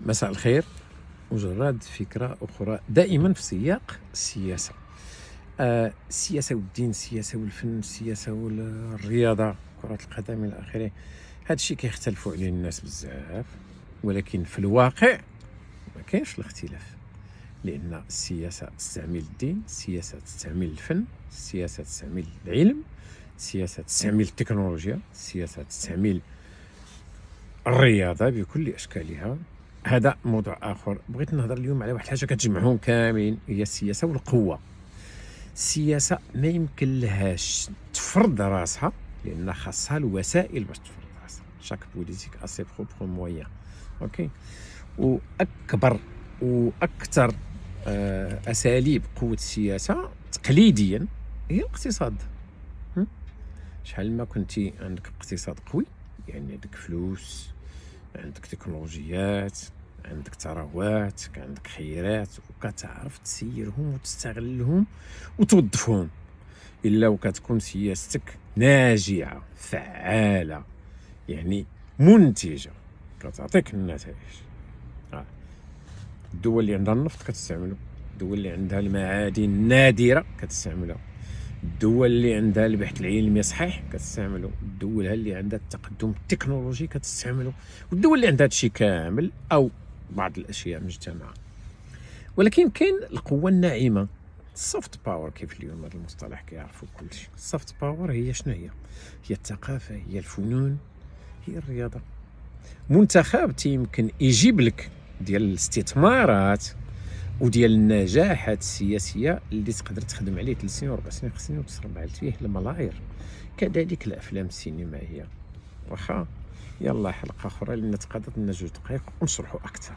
مساء الخير. مجرد فكرة أخرى دائما في سياق السياسة. السياسة والدين، السياسة والفن، السياسة والرياضة، كرة القدم إلى آخره. هذا الشيء كيختلفوا عليه الناس بزاف، ولكن في الواقع ما كاينش الاختلاف، لأن السياسة تستعمل الدين، السياسة تستعمل الفن، السياسة تستعمل العلم، السياسة تستعمل التكنولوجيا، السياسة تستعمل الرياضة بكل أشكالها. هذا موضوع آخر. بغيت نهضر اليوم على واحد الحاجة كتجمعهم كاملين، هي السياسة والقوة. السياسة ما يمكن لهاش تفرض راسها، لأن خاصها الوسائل باش تفرض راسها. شاك بوليتيك ا سي بروبر مويان. اوكي. وأكبر وأكثر أساليب قوة السياسة تقليديا هي الاقتصاد. شحال ما كنتي عندك اقتصاد قوي، يعني عندك فلوس، عندك تكنولوجيات، عندك ثروات، عندك خيرات، وكتعرف تسيرهم وتستغلهم وتوظفهم، الا وكتكون سياستك ناجعه فعاله، يعني منتجه، كتعطيك النتائج. الدول اللي عندها النفط كتستعملو، الدول اللي عندها المعادن النادره كتستعملها، الدول اللي عندها البحث العلمي صحيح كتستعملو، الدول اللي عندها التقدم التكنولوجي كتستعملو، والدول اللي عندها هادشي كامل او بعض الاشياء مجتمعه. ولكن كاين القوه الناعمه، السوفت باور، كيف اليوم هذا المصطلح كيعرفوا كلشي. السوفت باور هي شنو هي؟ هي الثقافه، هي الفنون، هي الرياضه. منتخب تيمكن يجيب لك ديال الاستثمارات وديال النجاحات السياسيه اللي تقدر تخدم عليه 3 سنين و4 سنين 5 سنين وتصرف فيه الملايير. كذلك الافلام السينمائيه. واخا يلا حلقه اخرى لنتقاضى لنا 2 دقائق ونشرحوا اكثر.